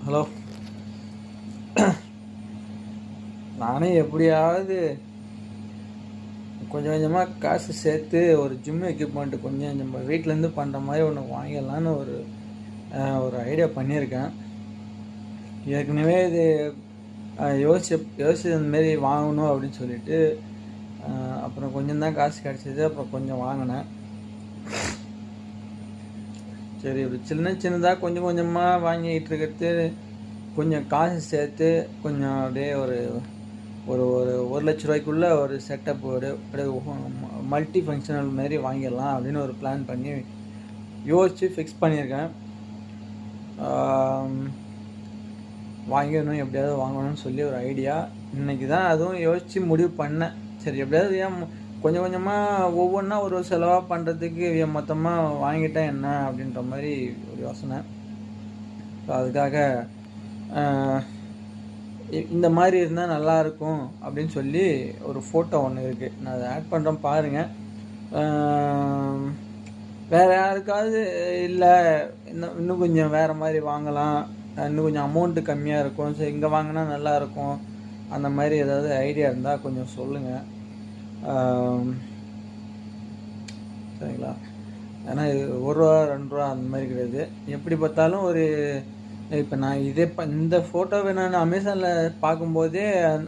Hello. நானே எப்படியாவது கொஞ்சம் கொஞ்சமாக காசு சேர்த்து ஒரு ஜிம் எக்யூப்மெண்ட்டு கொஞ்சம் நம்ம வீட்டிலேருந்து பண்ணுற மாதிரி ஒன்று வாங்கிடலான்னு ஒரு ஐடியா பண்ணியிருக்கேன். ஏற்கனவே இது யோசிச்சு இந்தமாரி வாங்கணும் அப்படின்னு சொல்லிட்டு அப்புறம் கொஞ்சம் தான் காசு கிடச்சிது. அப்புறம் கொஞ்சம் வாங்கினேன். சரி, இப்படி சின்னதாக கொஞ்சம் கொஞ்சமாக வாங்கிட்டு இருக்கிறது கொஞ்சம் காசு சேர்த்து கொஞ்சம் அப்படியே ஒரு ஒரு ஒரு 1,00,000 ரூபாய்க்குள்ளே ஒரு செட்டப் அப்படியே மல்டி ஃபங்க்ஷனல் மாரி வாங்கிடலாம் அப்படின்னு ஒரு பிளான் பண்ணி யோசித்து ஃபிக்ஸ் பண்ணியிருக்கேன். வாங்கிடணும், எப்படியாவது வாங்கணும்னு சொல்லி ஒரு ஐடியா. இன்றைக்கி தான் அதுவும் யோசித்து முடிவு பண்ணேன். சரி, எப்படியாவது ஏன் கொஞ்சம் கொஞ்சமாக ஒவ்வொன்றா ஒரு செலவாக பண்ணுறதுக்கு மொத்தமாக வாங்கிட்டேன் என்ன அப்படின்ற மாதிரி ஒரு யோசனை. ஸோ அதுக்காக இந்த மாதிரி இருந்தால் நல்லாயிருக்கும் அப்படின்னு சொல்லி ஒரு ஃபோட்டோ ஒன்று இருக்குது. நான் அதை ஆட் பண்ணுறேன் பாருங்கள். வேறு யாருக்காவது இல்லை இன்னும் கொஞ்சம் வேறு மாதிரி வாங்கலாம், இன்னும் கொஞ்சம் அமௌண்ட்டு கம்மியாக இருக்கும், ஸோ இங்கே வாங்கினா நல்லாயிருக்கும், அந்த மாதிரி ஏதாவது ஐடியா இருந்தால் கொஞ்சம் சொல்லுங்கள். சரிங்களா? ஏன்னா இது ₹1 ₹2 அந்த மாதிரி கிடையாது. எப்படி பார்த்தாலும் ஒரு இப்போ நான் இந்த ஃபோட்டோவை நான் அமேசானில் பார்க்கும்போதே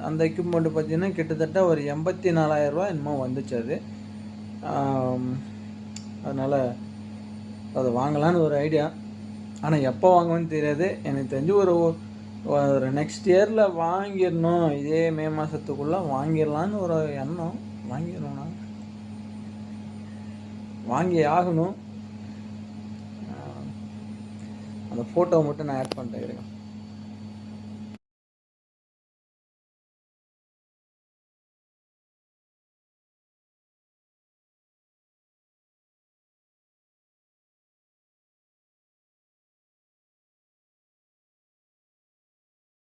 அந்த எக்யூப்மெண்ட்டு பார்த்தீங்கன்னா கிட்டத்தட்ட ஒரு 84,000 ரூபா என்னமோ வந்துச்சு அது. அதனால் அதை வாங்கலான்னு ஒரு ஐடியா. ஆனால் எப்போ வாங்குவேன்னு தெரியாது. எனக்கு தெரிஞ்சு ஒரு நெக்ஸ்ட் இயரில் வாங்கிடணும், இதே மே மாதத்துக்குள்ளே வாங்கிடலான்னு ஒரு எண்ணம். வாங்கிடணும்னா வாங்கி ஆகணும். அந்த ஃபோட்டோவை மட்டும் நான் ஆட் பண்ணிட்டேன்.